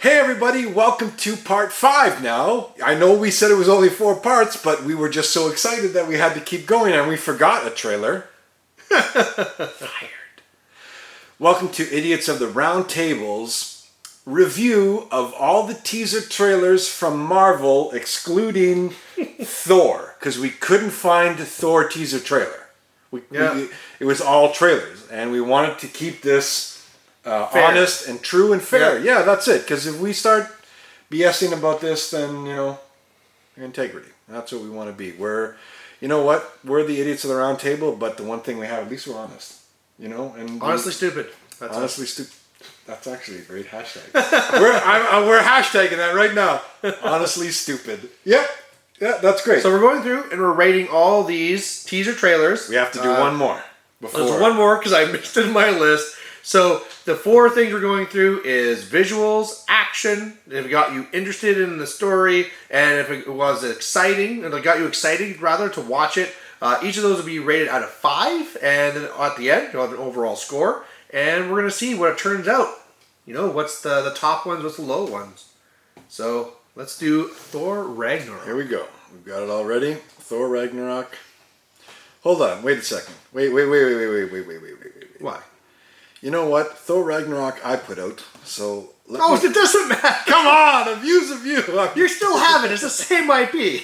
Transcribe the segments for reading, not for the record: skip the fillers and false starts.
Hey everybody, welcome to part 5 now. I know we said it was only 4 parts, but we were just so excited that we had to keep going and we forgot a trailer. Fired. Welcome to Idiots of the Round Table's review of all the teaser trailers from Marvel, excluding Thor, because we couldn't find the Thor teaser trailer. It was all trailers, and we wanted to keep this honest and true and fair. Yeah, that's it. Because if we start BSing about this, then, integrity. That's what we want to be. We're the idiots of the round table, but the one thing we have, at least we're honest. And honestly stupid. That's honestly stupid. That's actually a great hashtag. we're hashtagging that right now. Honestly stupid. Yep. Yeah, that's great. So we're going through and we're rating all these teaser trailers. We have to do one more. There's one more because I mixed it in my list. So the 4 things we're going through is visuals, action, if it got you interested in the story, and if it was exciting, and it got you excited rather to watch it. Each of those will be rated out of 5, and then at the end, you'll have an overall score, and we're going to see what it turns out. What's the top ones, what's the low ones. So let's do Thor Ragnarok. Here we go. We've got it all ready. Thor Ragnarok. Hold on. Wait a second. Wait. Why? You know what? Thor Ragnarok I put out, so... it doesn't matter! Come on! A view's a view! You still have it! It's the same IP!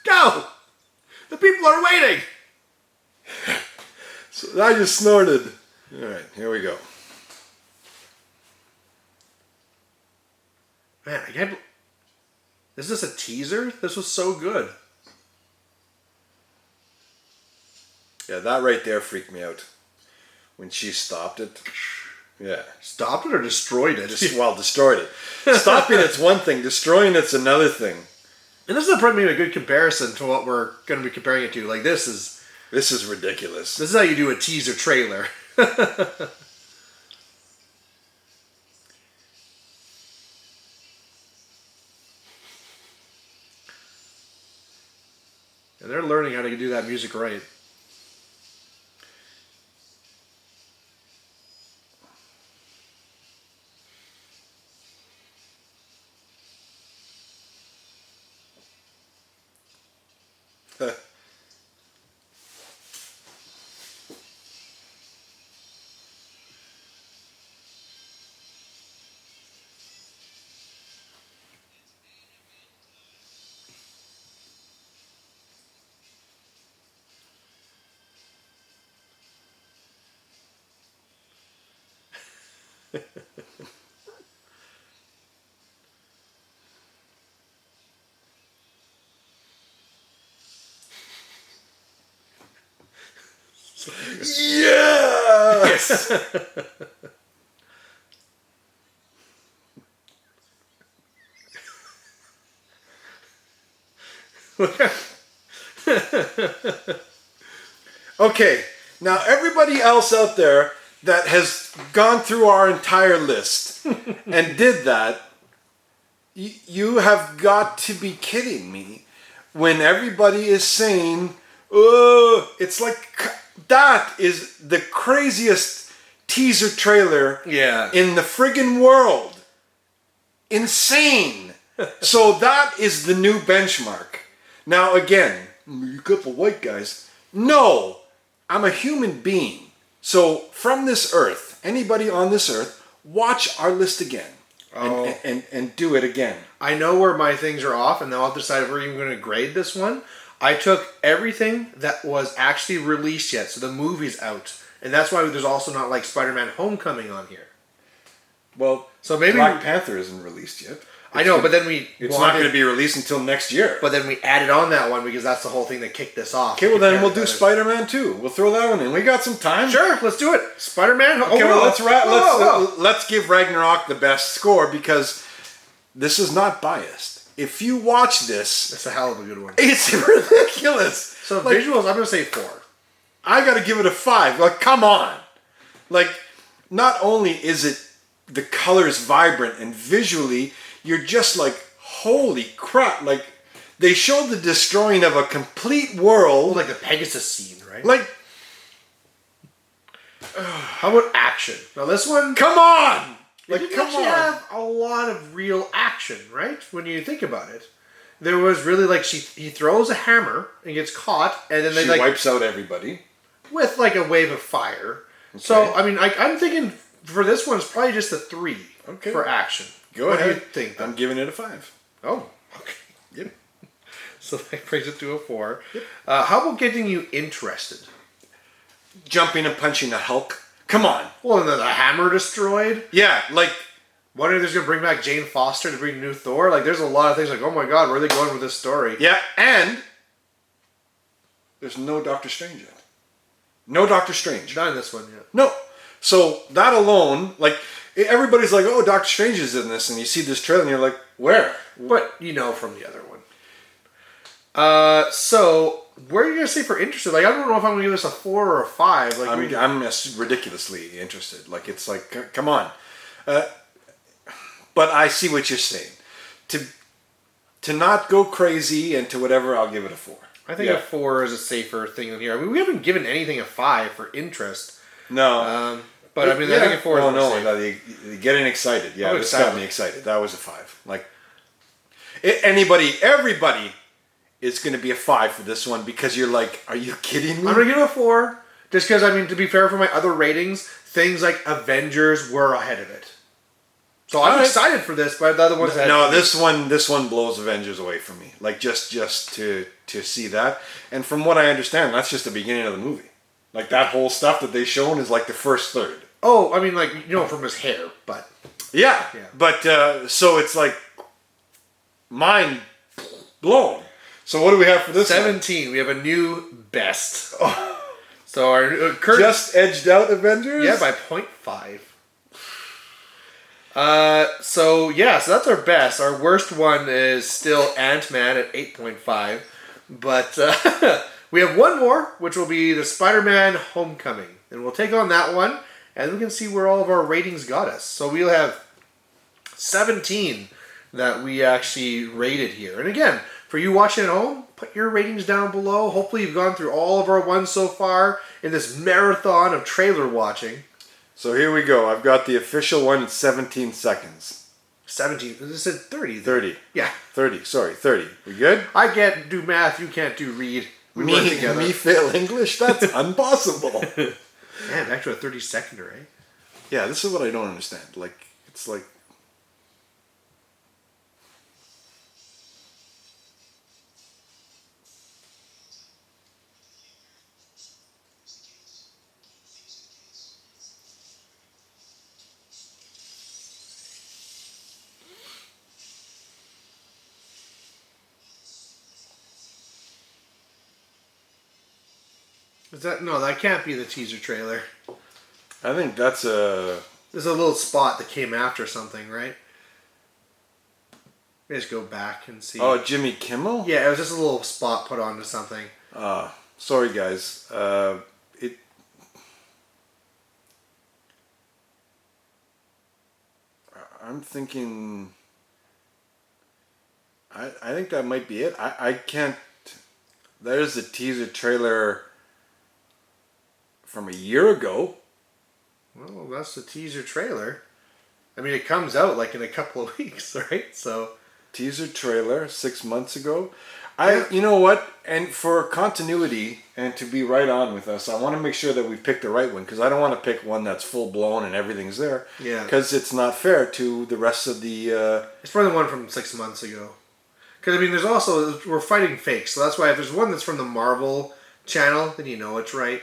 Go! The people are waiting! So I just snorted. Alright, here we go. Man, I can't... Is this a teaser? This was so good. Yeah, that right there freaked me out. When she stopped it. Yeah. Stopped it or destroyed it? Destroyed it. Stopping it's one thing. Destroying it's another thing. And this is probably a good comparison to what we're going to be comparing it to. Like, this is ridiculous. This is how you do a teaser trailer. And they're learning how to do that music right. Yes! Okay, now everybody else out there that has gone through our entire list and did that, you have got to be kidding me when everybody is saying, oh, it's like... That is the craziest teaser trailer in the friggin' world. Insane. So that is the new benchmark. Now again, you couple white guys. No, I'm a human being. So from this earth, anybody on this earth, watch our list again. And do it again. I know where my things are off, and then I'll decide if we're even going to grade this one. I took everything that was actually released yet, so the movie's out. And that's why there's also not like Spider-Man Homecoming on here. Well, so maybe Black Panther isn't released yet. I know, but then it's not going to be released until next year. But then we added on that one because that's the whole thing that kicked this off. Okay, well then we'll do Spider-Man 2. We'll throw that one in. We got some time. Sure, let's do it. Spider-Man. Okay, let's give Ragnarok the best score because this is not biased. If you watch this... It's a hell of a good one. It's ridiculous. So visuals, I'm going to say 4. I got to give it a 5. Like, come on. Like, not only is it the colors vibrant and visually, you're just like, holy crap. Like, they show the destroying of a complete world. Like the Pegasus scene, right? Like... How about action? Now this one... Come on! Like, it didn't actually have a lot of real action, right? When you think about it. There was really, like, he throws a hammer and gets caught, and then she wipes out everybody. With, like, a wave of fire. Okay. So, I mean, I'm thinking for this one, it's probably just a 3 for action. Go ahead. What do you think, then? I'm giving it a 5. Oh, okay. Yep. So that brings it to a 4. Yep. How about getting you interested? Jumping and punching the Hulk. Come on. Well, and then the hammer destroyed? Yeah, like... Wondering if they're going to bring back Jane Foster to bring new Thor. Like, there's a lot of things like, oh my god, where are they going with this story? Yeah, and there's no Doctor Strange yet. No Doctor Strange. Not in this one yet. No. So that alone, like, everybody's like, oh, Doctor Strange is in this, and you see this trailer and you're like, where? But you know from the other one. So where are you gonna say for interested? Like, I don't know if I'm gonna give this a 4 or a 5. Like, I'm ridiculously interested. Like, it's like, come on. But I see what you're saying. To not go crazy and to whatever, I'll give it a 4. I think a 4 is a safer thing than here. I mean, we haven't given anything a 5 for interest. No. But I mean, I think a 4 is you're getting excited. Yeah, this got me excited. That was a 5. Like, everybody is going to be a 5 for this one because you're like, are you kidding me? I'm going to give it a 4. Just because, I mean, to be fair, for my other ratings, things like Avengers were ahead of it. So I'm excited for this, but the other ones... No, this one blows Avengers away from me. Like, just to see that. And from what I understand, that's just the beginning of the movie. Like, that whole stuff that they shown is like the first third. Oh, I mean, like, you know, from his hair, but... Yeah. But, so it's like, mind blown. So what do we have for this 17. one? We have a new best. Oh. So our Curt... Just edged out Avengers? Yeah, by 0.5. So that's our best. Our worst one is still Ant-Man at 8.5. But we have one more, which will be the Spider-Man Homecoming. And we'll take on that one, and we can see where all of our ratings got us. So we'll have 17 that we actually rated here. And again, for you watching at home, put your ratings down below. Hopefully you've gone through all of our ones so far in this marathon of trailer watching. So here we go. I've got the official one at 17 seconds. 17. This said 30. 30. Yeah. 30. Sorry, 30. We good? I can't do math. You can't do read. We work together. Me fail English? That's impossible. Man, back to a 30-seconder, eh? Yeah, this is what I don't understand. Like, it's like... Is that no? That can't be the teaser trailer. I think that's a... There's a little spot that came after something, right? Let me just go back and see. Oh, Jimmy Kimmel? Yeah, it was just a little spot put onto something. Sorry, guys. I'm thinking... I think that might be it. I can't... There's a teaser trailer from a year ago. Well, that's the teaser trailer. I mean, it comes out like in a couple of weeks, right? So... Teaser trailer 6 months ago. You know what? And for continuity and to be right on with us, I want to make sure that we pick the right one because I don't want to pick one that's full blown and everything's there. Yeah. Because it's not fair to the rest of the... It's probably the one from 6 months ago. Because, I mean, there's also... We're fighting fakes, so that's why if there's one that's from the Marvel channel, then you know it's right.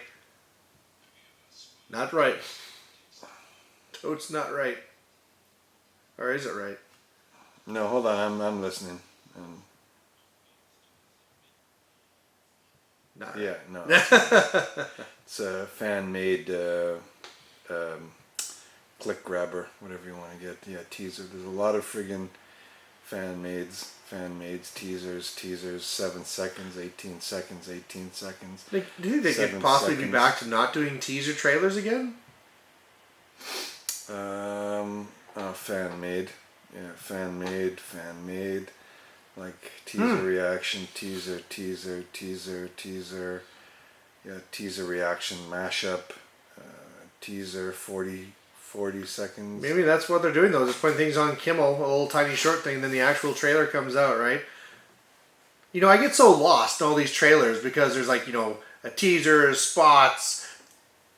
Not right. Toad's not right. Or is it right? No, hold on. I'm listening. Not yeah, right. no. It's a fan-made click grabber, whatever you want to get. Yeah, teaser. There's a lot of friggin' fan-mades, teasers, 7 seconds, 18 seconds, 18 seconds. Like, do you think they could possibly be back to not doing teaser trailers again? Fan-made. Yeah, fan-made. Like, teaser reaction, teaser. Yeah, teaser reaction mashup. Teaser 40 40 seconds. Maybe that's what they're doing though, just putting things on Kimmel, a little tiny short thing, then the actual trailer comes out, right? You know, I get so lost in all these trailers because there's like, you know, a teaser, spots,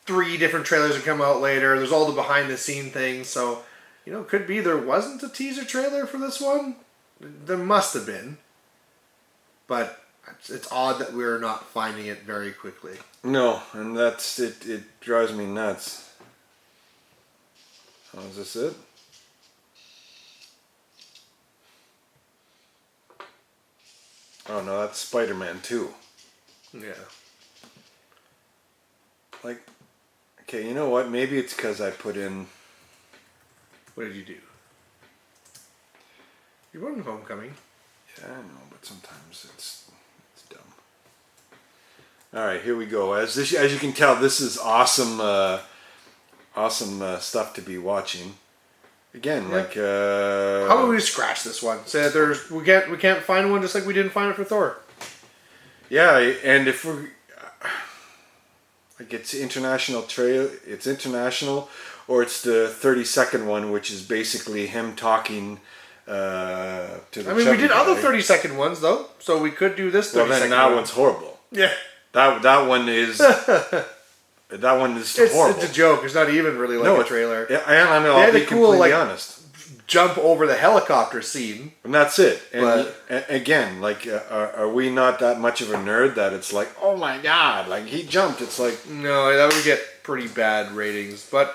3 different trailers that come out later. There's all the behind the scene things. So, you know, could be there wasn't a teaser trailer for this one. There must have been. But it's odd that we're not finding it very quickly. No, and that's it. It drives me nuts. Oh, is this it? Oh no, that's Spider-Man 2. Yeah. Like, okay, you know what? Maybe it's because I put in... What did you do? You wrote in Homecoming. Yeah, I know, but sometimes it's dumb. All right, here we go. As you can tell, this is awesome, awesome stuff to be watching. Again, like how about we scratch this one? Say that we can't find one just like we didn't find it for Thor. Yeah, and if we're like it's international, or it's the 30-second one, which is basically him talking to the. I mean, we did other 30-second ones though, so we could do this. Well, then that one's horrible. Yeah, that one is. That one is horrible. It's a joke. It's not even really like a trailer. Yeah, I know. I'll be completely honest. Jump over the helicopter scene, and that's it. And again, like, are we not that much of a nerd that it's like, oh my god, like he jumped? It's like no, that would get pretty bad ratings. But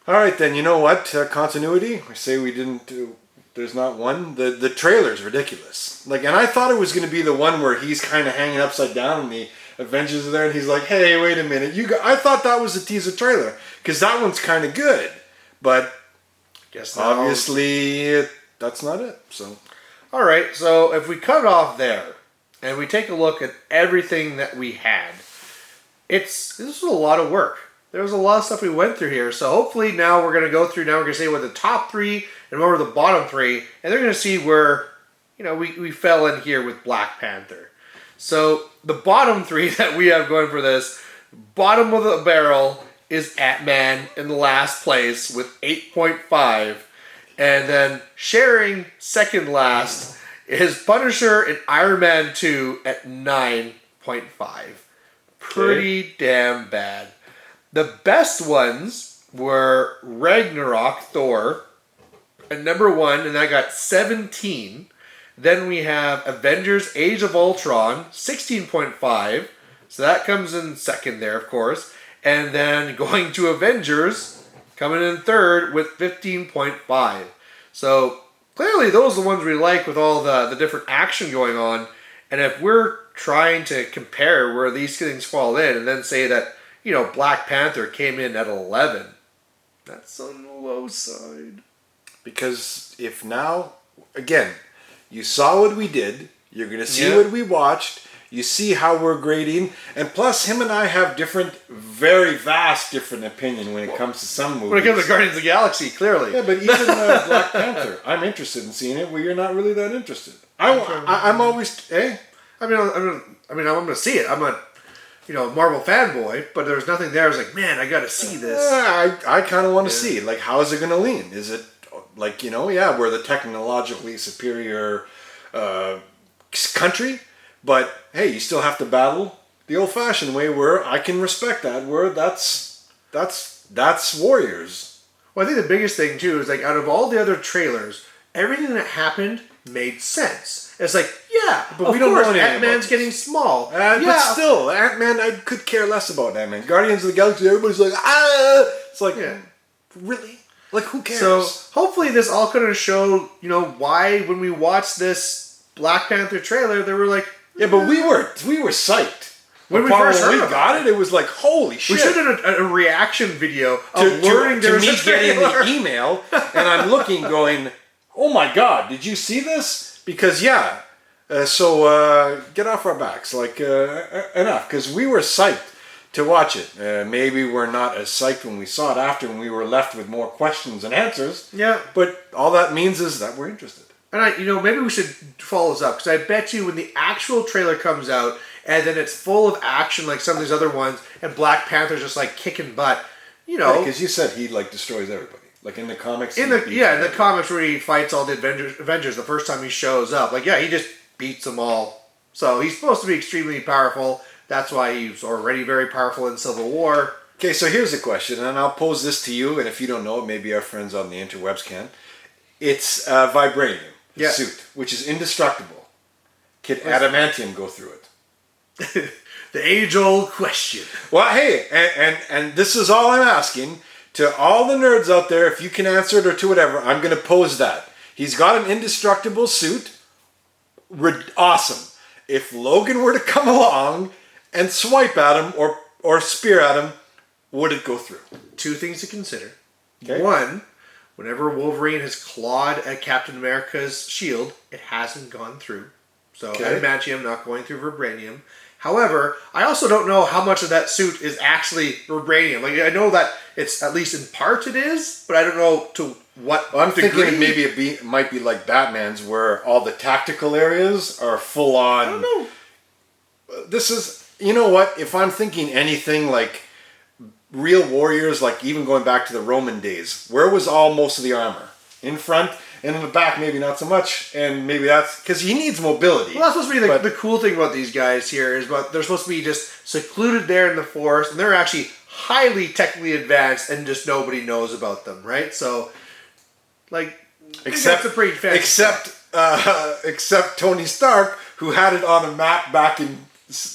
all right, then you know what? Continuity. I say we didn't do. There's not one. The trailer's ridiculous. Like, and I thought it was going to be the one where he's kind of hanging upside down and the Avengers are there, and he's like, "Hey, wait a minute, I thought that was a teaser trailer because that one's kind of good, but guess obviously that's not it." So, all right. So if we cut it off there and we take a look at everything that we had, this was a lot of work. There was a lot of stuff we went through here. So hopefully now we're going to go through. Now we're going to say what the top 3 and what were the bottom 3, and they're going to see where we fell in here with Black Panther. So the bottom 3 that we have going for this, bottom of the barrel is Ant-Man in the last place with 8.5. And then sharing second last is Punisher and Iron Man 2 at 9.5. Pretty damn bad. The best ones were Ragnarok, Thor, at number 1, and that got 17. Then we have Avengers Age of Ultron, 16.5. So that comes in second there, of course. And then going to Avengers, coming in third with 15.5. So clearly those are the ones we like with all the different action going on. And if we're trying to compare where these things fall in and then say that, Black Panther came in at 11, that's on the low side. Because if now, again, you saw what we did. You're going to see what we watched. You see how we're grading. And plus, him and I have very vast different opinion when it comes to some movies. When it comes to Guardians of the Galaxy, clearly. Yeah, but even Black Panther, I'm interested in seeing it. Well, you're not really that interested. I'm always, I'm going to see it. I'm a, Marvel fanboy, but there's nothing there. I was like, man, I got to see this. I kind of want to see it. Like, how is it going to lean? Is it like, we're the technologically superior country, but hey, you still have to battle the old-fashioned way where I can respect that, where that's warriors. Well, I think the biggest thing, too, is like out of all the other trailers, everything that happened made sense. It's like, but we don't know anything. Ant-Man's getting small. But still, Ant-Man, I could care less about Ant-Man. Guardians of the Galaxy, everybody's like, ah! It's like, really? Like, who cares? So, hopefully this all kind of showed, why when we watched this Black Panther trailer, they were like... Yeah, but we were psyched. When we first heard got it, it was like, holy shit. We should have done a reaction video of learning to me getting the email, and I'm looking going, oh my god, did you see this? Because, so get off our backs. Like, enough. Because we were psyched to watch it. Maybe we're not as psyched when we saw it after, when we were left with more questions and answers. Yeah. But all that means is that we're interested. And maybe we should follow this up, because I bet you when the actual trailer comes out, and then it's full of action like some of these other ones, and Black Panther's just like kicking butt, you know, because you said he like destroys everybody. Like in the comics. in the comics where he fights all the Avengers the first time he shows up, like he just beats them all. So he's supposed to be extremely powerful. That's why he's already very powerful in Civil War. Okay, so here's a question, and I'll pose this to you, and if you don't know it, maybe our friends on the interwebs can. It's vibranium suit, which is indestructible. Can adamantium go through it? The age-old question. Well, hey, and this is all I'm asking to all the nerds out there. If you can answer it or to whatever, I'm going to pose that. He's got an indestructible suit. Awesome. If Logan were to come along and swipe at him or spear at him, would it go through? Two things to consider. Okay. One, whenever Wolverine has clawed at Captain America's shield, it hasn't gone through. So adamantium not going through vibranium. However, I also don't know how much of that suit is actually vibranium. Like I know that it's at least in part it is, but I don't know to what I'm degree. thinking maybe it might be like Batman's, where all the tactical areas are full on. I don't know. This is, you know what? If I'm thinking anything like real warriors, like even going back to the Roman days, where was most of the armor? In front, and in the back maybe not so much, and maybe that's because he needs mobility. Well, that's supposed to be the cool thing about these guys here is they're supposed to be just secluded there in the forest, and they're actually highly technically advanced, and just nobody knows about them, right? So, like, except that's a pretty fancy except Tony Stark, who had it on a map back in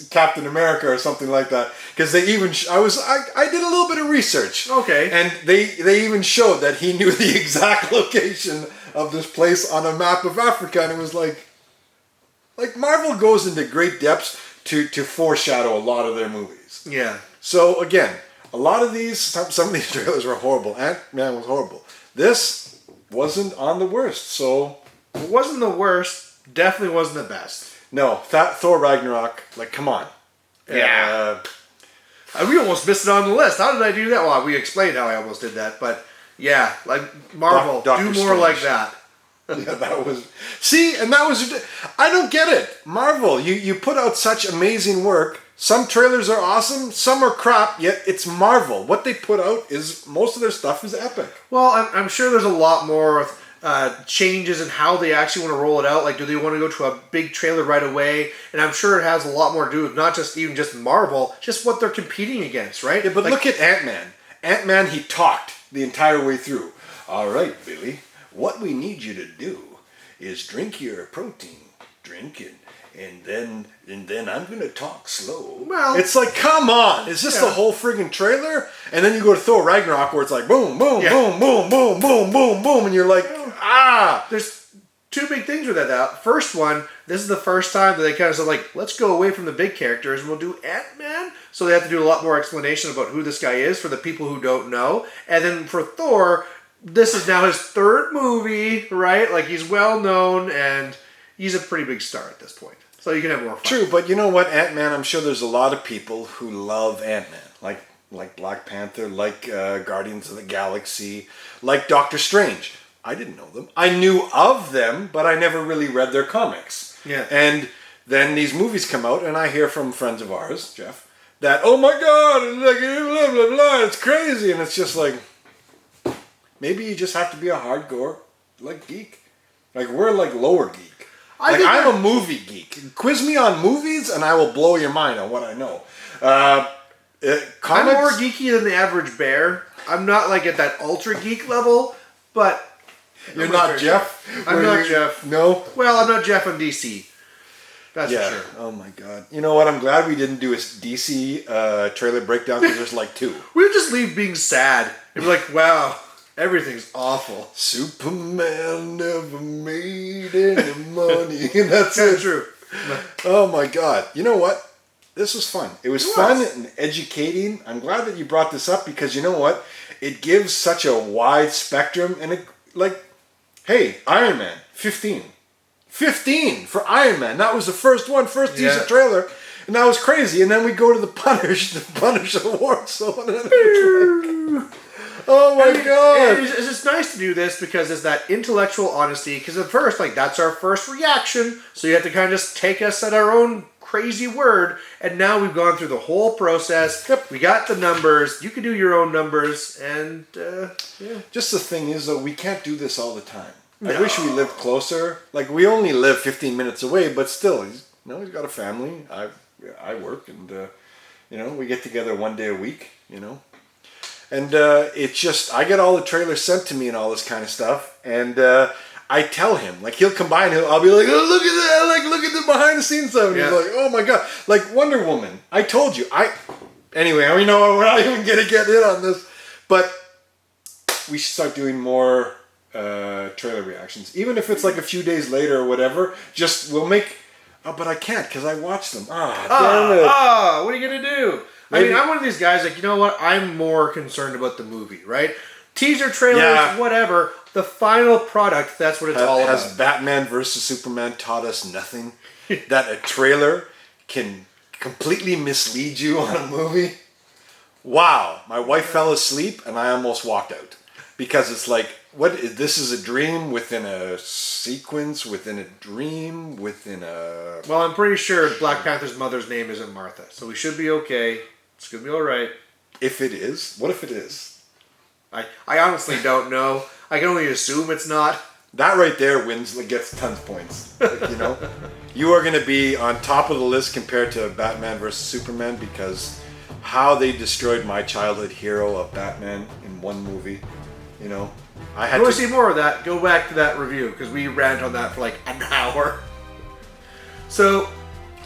Captain America or something like that, because they even I did a little bit of research, and they even showed that he knew the exact location of this place on a map of Africa, and it was like Marvel goes into great depths to foreshadow a lot of their movies. Yeah. So again, a lot of these, some of these trailers were horrible. Ant-Man was horrible. This wasn't on the worst, so it wasn't the worst. Definitely wasn't the best. No, Thor Ragnarok, like, come on. Yeah. We almost missed it on the list. How did I do that? Well, we explained how I almost did that, but yeah, like Marvel, Doctor do more Strange. like that. Yeah, that was... See, and that was... I don't get it. Marvel, you put out such amazing work. Some trailers are awesome, some are crap, yet it's Marvel. What they put out is... Most of their stuff is epic. Well, I'm sure there's a lot more changes in how they actually want to roll it out. Like, do they want to go to a big trailer right away? And I'm sure it has a lot more to do with not just even just Marvel, just what they're competing against, right? Yeah, but look at Ant-Man. Ant-Man, he talked the entire way through. All right, Billy, what we need you to do is drink your protein. Drink it. And then I'm going to talk slow. Well, it's like, come on. Is this the whole friggin' trailer? And then you go to Thor Ragnarok where it's like, boom, boom, boom, boom, boom, boom, boom, boom. And you're like, There's two big things with that. First one, this is the first time that they kind of said, like, let's go away from the big characters and we'll do Ant-Man. So they have to do a lot more explanation about who this guy is for the people who don't know. And then for Thor, this is now his third movie, right? Like, he's well known and he's a pretty big star at this point. So you can have more fun. True, but you know what, Ant-Man, I'm sure there's a lot of people who love Ant-Man. Like Black Panther, like Guardians of the Galaxy, like Doctor Strange. I didn't know them. I knew of them, but I never really read their comics. Yeah. And then these movies come out, and I hear from friends of ours, Jeff, that, oh my God, it's like, blah, blah, blah, it's crazy. And it's just like, maybe you just have to be a hardcore, like, geek. Like, we're like lower geek. I'm a movie geek. Quiz me on movies, and I will blow your mind on what I know. I'm more geeky than the average bear. I'm not like at that ultra geek level, but you're not Jeff. I'm not Jeff. No. Well, I'm not Jeff on DC. That's for sure. Oh my God. You know what? I'm glad we didn't do a DC trailer breakdown because there's like two. We would just leave being sad. It'd be like, wow. Everything's awful. Superman never made any money. And that's it. True. Oh my God. You know what? This was fun. It was fun and educating. I'm glad that you brought this up because you know what? It gives such a wide spectrum. And it, like, hey, Iron Man, 15. 15 for Iron Man. That was the first teaser trailer. And that was crazy. And then we go to the Punisher Award. So oh my God! It's just nice to do this because it's that intellectual honesty. Because at first, like, that's our first reaction. So you have to kind of just take us at our own crazy word, and now we've gone through the whole process. Yep. We got the numbers. You can do your own numbers, and yeah. Just the thing is, though, we can't do this all the time. I No. wish we lived closer. Like, we only live 15 minutes away, but still, he's got a family. I work, and, we get together one day a week, And it's just, I get all the trailers sent to me and all this kind of stuff, and I tell him, like, he'll come by and I'll be like, oh, look at that, like, look at the behind the scenes stuff. And he's like, oh my God. Like, Wonder Woman. I told you. Anyway, we're not even going to get in on this, but we should start doing more trailer reactions. Even if it's like a few days later or whatever, we'll make, but I can't because I watched them. Damn it. What are you going to do? Maybe. I mean, I'm one of these guys, like, you know what? I'm more concerned about the movie, right? Teaser trailers, whatever. The final product, that's what it's all about. Has Batman versus Superman taught us nothing? That a trailer can completely mislead you on a movie? Wow. My wife fell asleep and I almost walked out. Because it's like, this is a dream within a sequence, within a dream, within a... Well, I'm pretty sure Black Panther's mother's name isn't Martha, so we should be okay. It's going to be all right. If it is? What if it is? I honestly don't know. I can only assume it's not. That right there gets tons of points. You are going to be on top of the list compared to Batman versus Superman because how they destroyed my childhood hero of Batman in one movie. I had if you want to see more of that, go back to that review because we rant on that for like an hour. So,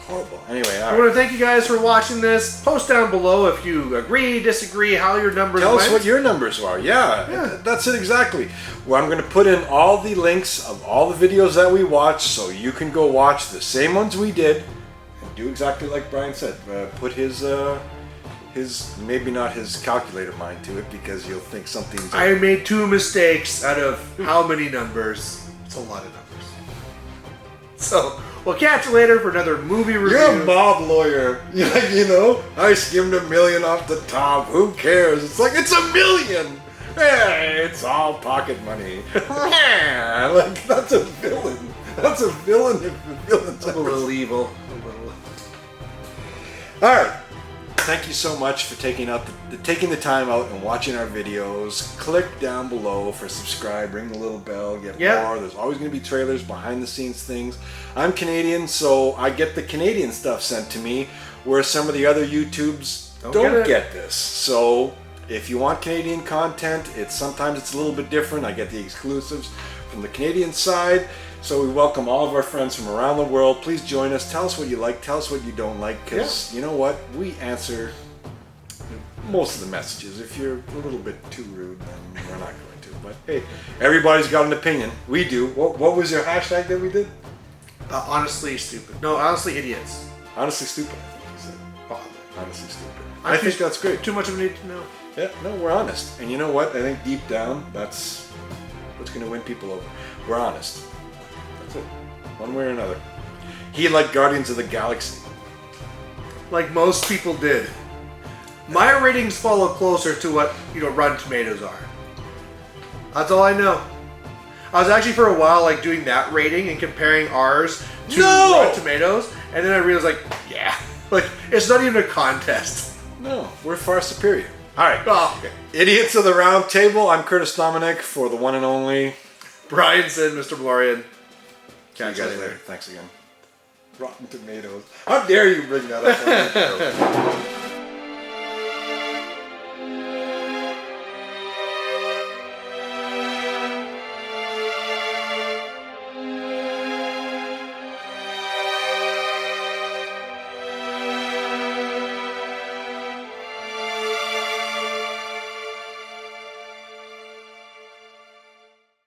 horrible. Anyway, I want to thank you guys for watching this. Post down below if you agree, disagree, how your numbers Tell went. us what your numbers are. Yeah, that's it exactly. Well, I'm going to put in all the links of all the videos that we watched so you can go watch the same ones we did and do exactly like Brian said. Put his maybe not his calculator mind to it because you'll think something's... I made 2 mistakes out of how many numbers? It's a lot of numbers. So, we'll catch you later for another movie review. You're a mob lawyer. I skimmed $1 million off the top. Who cares? It's like, it's $1 million. Hey, it's all pocket money. Like, that's a villain. That's a villain if the villain's a little evil. All right. Thank you so much for taking the time out and watching our videos. Click down below for subscribe, ring the little bell, get more. There's always going to be trailers, behind the scenes things. I'm Canadian, so I get the Canadian stuff sent to me, where some of the other YouTubes don't get this. So if you want Canadian content, sometimes it's a little bit different. I get the exclusives from the Canadian side. So we welcome all of our friends from around the world. Please join us. Tell us what you like. Tell us what you don't like. Because you know what? We answer most of the messages. If you're a little bit too rude, then we're not going to. But hey, everybody's got an opinion. We do. What was your hashtag that we did? Honestly stupid. No, honestly idiots. Honestly stupid, I think you said. Honestly stupid. I think that's great. Too much of a need to know. Yeah, no, we're honest. And you know what? I think deep down, that's what's going to win people over. We're honest. That's it. One way or another. He liked Guardians of the Galaxy. Like most people did. My ratings follow closer to what, Rotten Tomatoes are. That's all I know. I was actually for a while doing that rating and comparing ours to Rotten Tomatoes, and then I realized it's not even a contest. No, we're far superior. All right. Oh, okay. Idiots of the Round Table. I'm Curtis Dominic for the one and only Brian said, Mr. Valorian. Catch you guys later. Thanks again. Rotten Tomatoes. How dare you bring that up on the show?